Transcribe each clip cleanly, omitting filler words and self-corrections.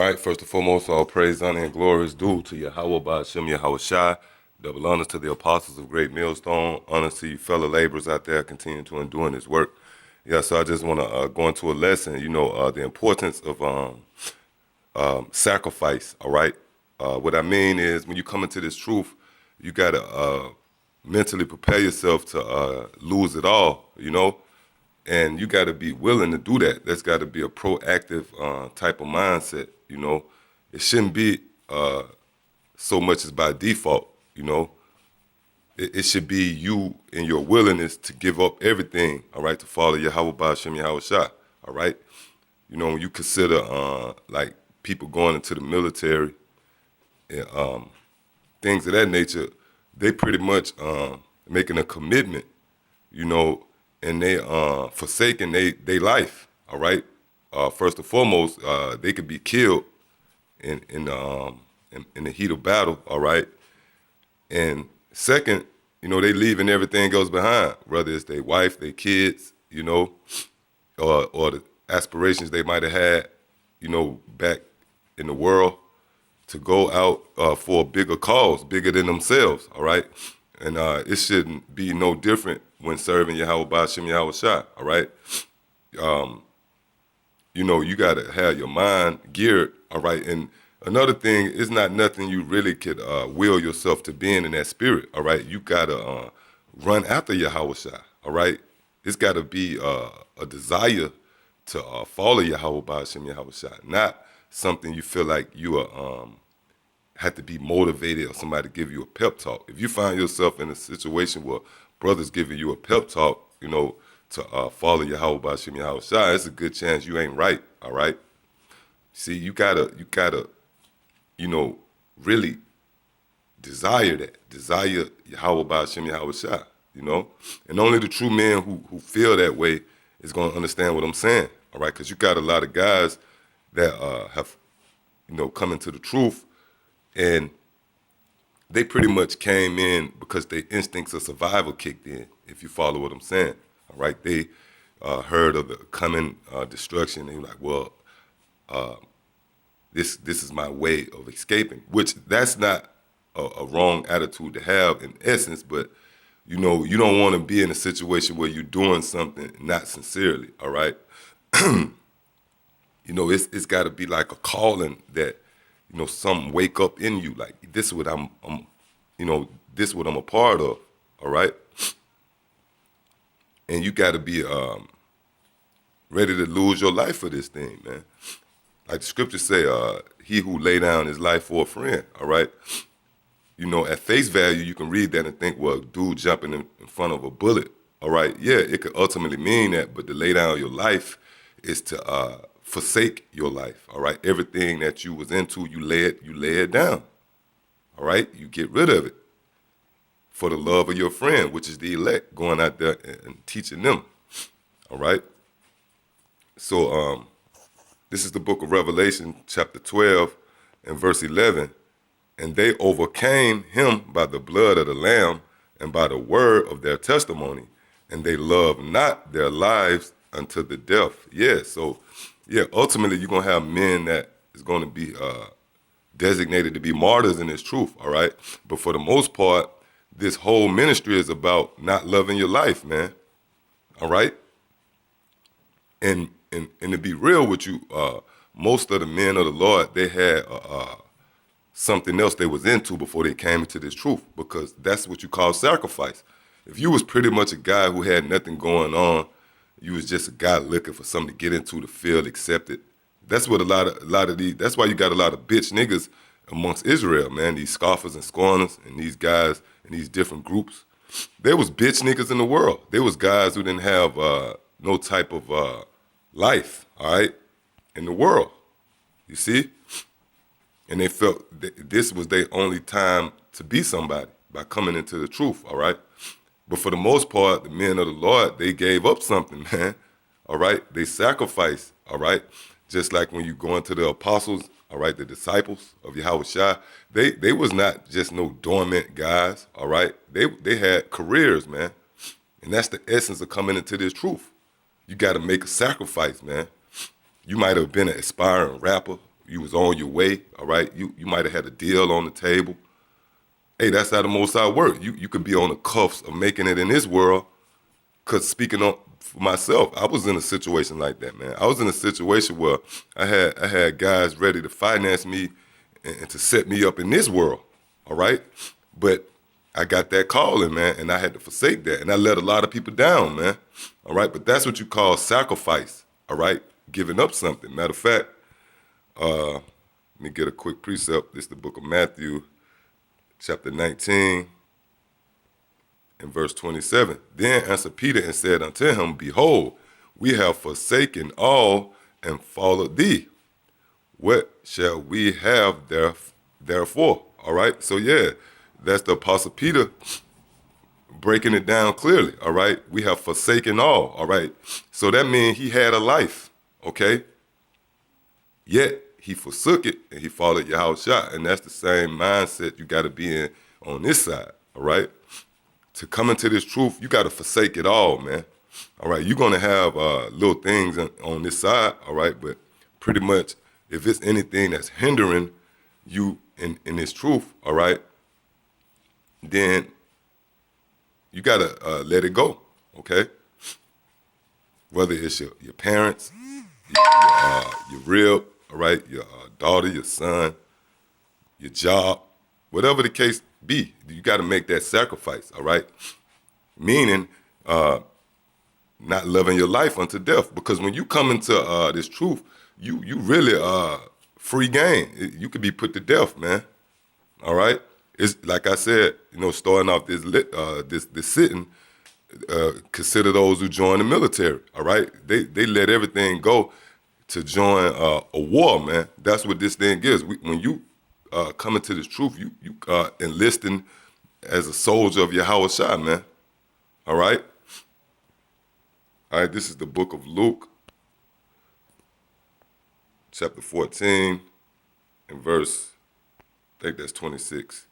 All right, first and foremost, all praise, honor, and glory is due to Yahweh Ba'ashem Yahweh Shai. Double honors to the apostles of Great Millstone. Honors to you fellow laborers out there continuing to endure in this work. Yeah, so I just want to go into a lesson, the importance of sacrifice, all right? What I mean is when you come into this truth, you got to mentally prepare yourself to lose it all, and you got to be willing to do that. That's got to be a proactive type of mindset. It shouldn't be so much as by default. It should be you and your willingness to give up everything. All right, to follow Yahweh Ba'ashem Yahweh Shah. All right, when you consider like people going into the military and things of that nature, they pretty much making a commitment, and they forsaking they life. All right. First and foremost, they could be killed in the heat of battle. All right. And second, they leaving everything else behind, whether it's their wife, their kids, or the aspirations they might have had, back in the world to go out for a bigger cause, bigger than themselves. All right. And it shouldn't be no different when serving Yahweh Ba'ashem Yahweh Shai, all right? You got to have your mind geared, all right? And another thing, it's not nothing you really could will yourself to being in that spirit, all right? You got to run after Yahweh Shai, all right? It's got to be a desire to follow Yahweh Ba'ashem Yahweh Shai, not something you feel like you are have to be motivated or somebody give you a pep talk. If you find yourself in a situation where brothers giving you a pep talk, to follow Yahweh Ba'ashem Yahweh Shai, it's a good chance you ain't right, all right? See, you gotta, really desire that. Desire Yahweh Ba'ashem Yahweh Shai, And only the true men who feel that way is gonna understand what I'm saying, all right? Because you got a lot of guys that have, come into the truth, and they pretty much came in because their instincts of survival kicked in, if you follow what I'm saying. All right, they heard of the coming destruction. They were like, well, this is my way of escaping, which that's not a wrong attitude to have in essence, but, you don't want to be in a situation where you're doing something not sincerely, all right? It's got to be like a calling that, something wake up in you, like this is what I'm this is what I'm a part of, all right? And you got to be ready to lose your life for this thing, man. Like the scriptures say, he who lay down his life for a friend, all right? At face value, you can read that and think, well, dude jumping in front of a bullet, all right? Yeah, it could ultimately mean that, but to lay down your life is to forsake your life, all right? Everything that you was into, you lay it down, all right? You get rid of it for the love of your friend, which is the elect, going out there and teaching them, all right? So this is the book of Revelation, chapter 12 and verse 11. And they overcame him by the blood of the Lamb and by the word of their testimony, and they loved not their lives unto the death. Yeah, so, yeah, ultimately you're going to have men that is going to be designated to be martyrs in this truth, all right? But for the most part, this whole ministry is about not loving your life, man, all right? And to be real with you, most of the men of the Lord, they had something else they was into before they came into this truth, because that's what you call sacrifice. If you was pretty much a guy who had nothing going on, you was just a guy looking for something to get into, to feel accepted. That's what a lot of these. That's why you got a lot of bitch niggas amongst Israel, man. These scoffers and scorners and these guys in these different groups. There was bitch niggas in the world. There was guys who didn't have no type of life, all right, in the world. You see, and they felt this was their only time to be somebody by coming into the truth, all right. But for the most part, the men of the Lord, they gave up something, man. All right, they sacrificed, all right. Just like when you go into the apostles, all right, the disciples of Yahweh Shai, they was not just no dormant guys, all right. They had careers, man, and that's the essence of coming into this truth. You got to make a sacrifice, man. You might have been an aspiring rapper, you was on your way, all right? You might have had a deal on the table. Hey, that's how the Most High work. You could be on the cuffs of making it in this world. Cause speaking on for myself, I was in a situation like that, man. I was in a situation where I had guys ready to finance me and to set me up in this world, all right? But I got that calling, man, and I had to forsake that. And I let a lot of people down, man. All right. But that's what you call sacrifice, all right? Giving up something. Matter of fact, let me get a quick precept. This is the book of Matthew, chapter 19, and verse 27. Then answered Peter and said unto him, Behold, we have forsaken all and followed thee. What shall we have therefore? All right. So yeah, that's the Apostle Peter breaking it down clearly. All right. We have forsaken all. Right. So that means he had a life. Okay. Yet he forsook it and he followed Yahushua. And that's the same mindset you got to be in on this side. All right. To come into this truth, you got to forsake it all, man. All right. You're going to have little things on this side. All right. But pretty much if it's anything that's hindering you in this truth, all right, then you got to let it go, okay? Whether it's your parents, your rib, all right, your daughter, your son, your job, whatever the case be, you got to make that sacrifice, all right? Meaning not loving your life unto death. Because when you come into this truth, you really free game. You could be put to death, man, all right? It's like I said, starting off this sitting, consider those who join the military. All right, they let everything go to join a war, man. That's what this thing is. When you come into this truth, you enlisting as a soldier of Yahushua, man. All right. This is the book of Luke, chapter 14, and verse, I think that's 26.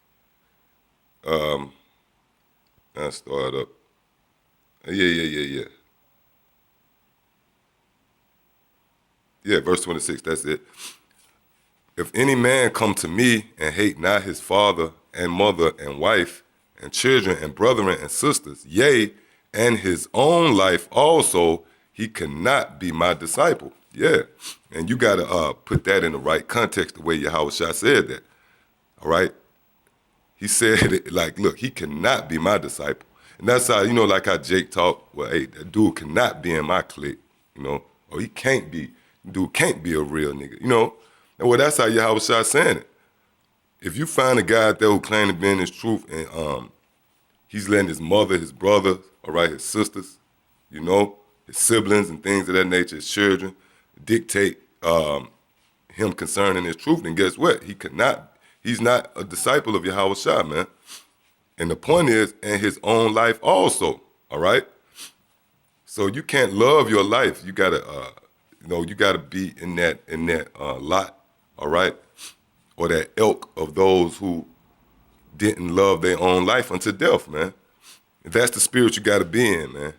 I start up. Yeah. Yeah, verse 26, that's it. If any man come to me and hate not his father and mother and wife and children and brethren and sisters, yea, and his own life also, he cannot be my disciple. Yeah, and you got to put that in the right context, the way Yahushua said that, all right? He said it like, look, he cannot be my disciple. And that's how, like how Jake talked, well, hey, that dude cannot be in my clique, or he can't be, dude can't be a real nigga, And well, that's how Yahushua saying it. If you find a guy out there who claim to be in his truth and he's letting his mother, his brother, all right, his sisters, his siblings and things of that nature, his children, dictate him concerning his truth, then guess what? He's not a disciple of Yahushua, man. And the point is, in his own life also, all right? So you can't love your life. You gotta, you gotta be in that lot, all right? Or that ilk of those who didn't love their own life unto death, man. That's the spirit you gotta be in, man.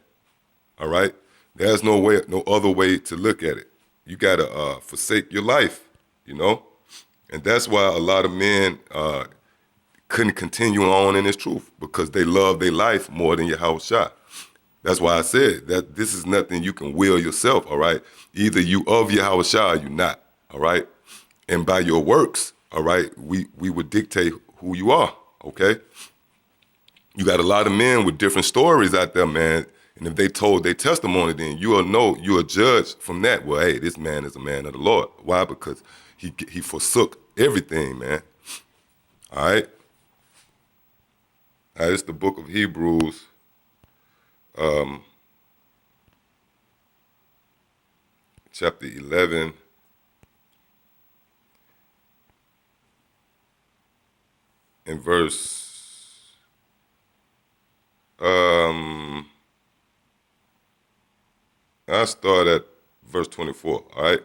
All right? There's no other way to look at it. You gotta forsake your life, And that's why a lot of men couldn't continue on in this truth, because they love their life more than Yahushua. That's why I said that this is nothing you can will yourself, all right? Either you of Yahushua or you not, all right? And by your works, all right, we would dictate who you are, okay? You got a lot of men with different stories out there, man. And if they told their testimony, then you'll judge from that. Well, hey, this man is a man of the Lord. Why? Because he forsook everything, man. All right? It's the book of Hebrews. Chapter 11. And verse... I start at verse 24, all right?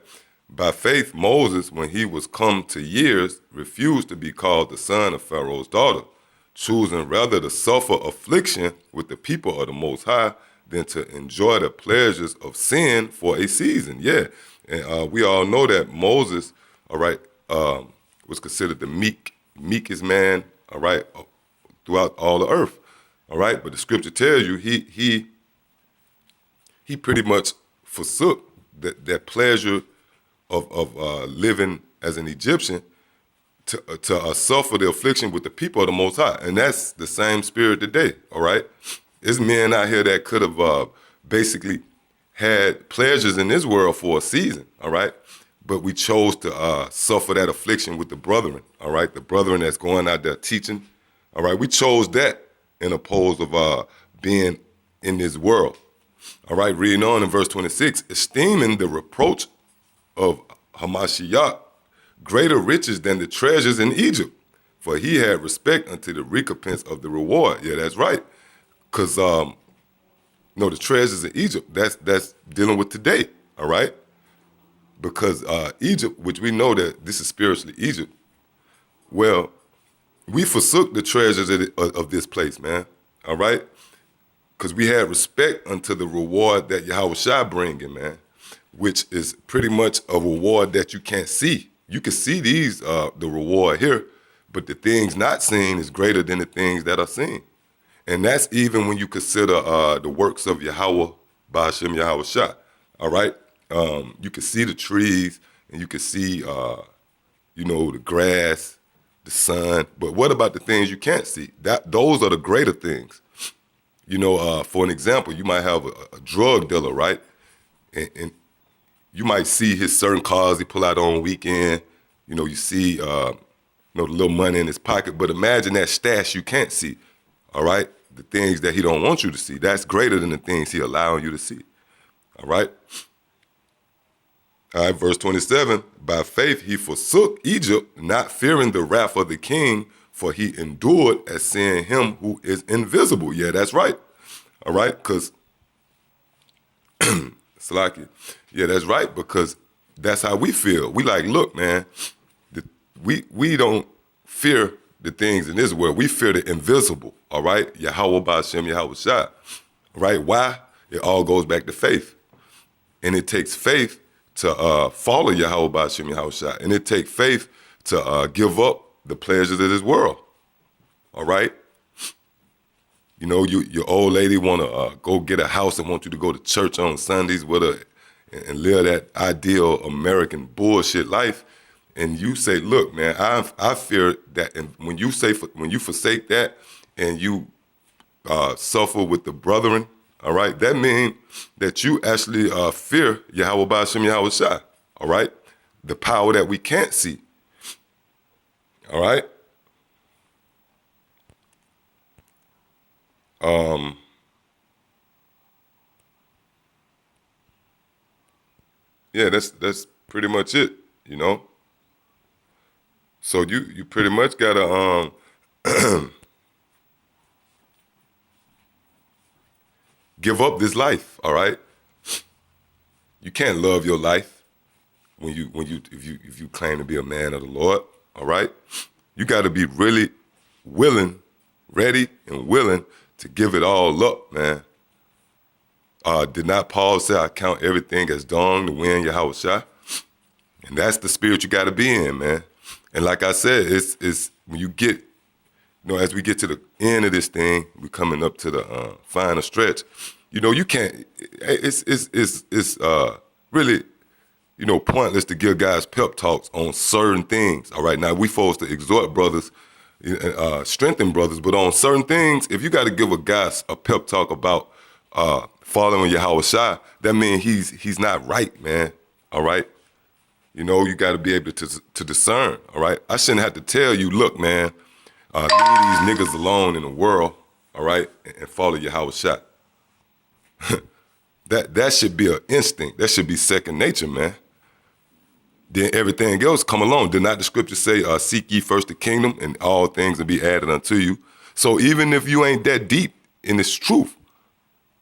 By faith, Moses, when he was come to years, refused to be called the son of Pharaoh's daughter, choosing rather to suffer affliction with the people of the Most High than to enjoy the pleasures of sin for a season. Yeah, and we all know that Moses all right, was considered the meekest man, all right, throughout all the earth, all right. But the scripture tells you he pretty much forsook that pleasure of living as an Egyptian to suffer the affliction with the people of the Most High. And that's the same spirit today, all right? There's men out here that could have basically had pleasures in this world for a season, all right? But we chose to suffer that affliction with the brethren, all right? The brethren that's going out there teaching, all right? We chose that in opposed of being in this world, all right? Reading on in verse 26, esteeming the reproach of Hamashiach greater riches than the treasures in Egypt, for he had respect unto the recompense of the reward. Yeah, that's right. Because, the treasures in Egypt, that's dealing with today, all right? Because Egypt, which we know that this is spiritually Egypt, well, we forsook the treasures of this place, man, all right? Because we had respect unto the reward that Yahweh Shai bringing, man, which is pretty much a reward that you can't see. You can see the reward here, but the things not seen is greater than the things that are seen. And that's even when you consider the works of Yahweh, Ba'ashem Yahweh Shai, all right? You can see the trees, and you can see, the grass, the sun, but what about the things you can't see? Those are the greater things. For an example, you might have a drug dealer, right? And you might see his certain cars he pull out on weekend. You see, the little money in his pocket. But imagine that stash you can't see, all right? The things that he don't want you to see. That's greater than the things he allowing you to see, all right? All right, verse 27, by faith he forsook Egypt, not fearing the wrath of the king, for he endured as seeing him who is invisible. Yeah, that's right, all right? Because, Salaki, yeah, that's right, because that's how we feel. We like, look, man, we don't fear the things in this world. We fear the invisible, all right? Yahweh Ba'ashem Yahweh Shai, right? Why? It all goes back to faith. And it takes faith to follow Yahweh Ba'ashem Yahweh Shai. And it takes faith to give up the pleasures of this world, all right? Your old lady want to go get a house and want you to go to church on Sundays with her and live that ideal American bullshit life. And you say, look, man, I fear that. And when you forsake that and you suffer with the brethren, all right, that means that you actually fear Yahweh Ba'ashem Yahweh Shai, all right? The power that we can't see, all right? Yeah, that's pretty much it, So you pretty much gotta give up this life, all right? You can't love your life if you claim to be a man of the Lord, all right? You gotta be really willing, ready and willing to give it all up, man. Did not Paul say, I count everything as dung to win Yahweh Shai? And that's the spirit you gotta be in, man. And like I said, it's when you get, as we get to the end of this thing, we're coming up to the final stretch. You can't. It's really, pointless to give guys pep talks on certain things. All right, now we supposed to exhort brothers, strengthen brothers, but on certain things, if you got to give a guy a pep talk about following Yahweh Shai, that means he's not right, man. All right. You got to be able to discern, all right? I shouldn't have to tell you, look, man, leave these niggas alone in the world, all right, and follow Yahweh Shai. That should be an instinct. That should be second nature, man. Then everything else come along. Did not the scripture say, seek ye first the kingdom and all things will be added unto you? So even if you ain't that deep in this truth,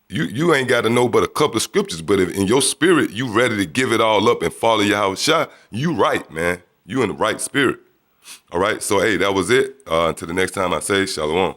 you ain't got to know but a couple of scriptures, but if in your spirit you ready to give it all up and follow Yahweh Shai, you right, man. You in the right spirit. All right, so hey, that was it. Until the next time I say, shalom.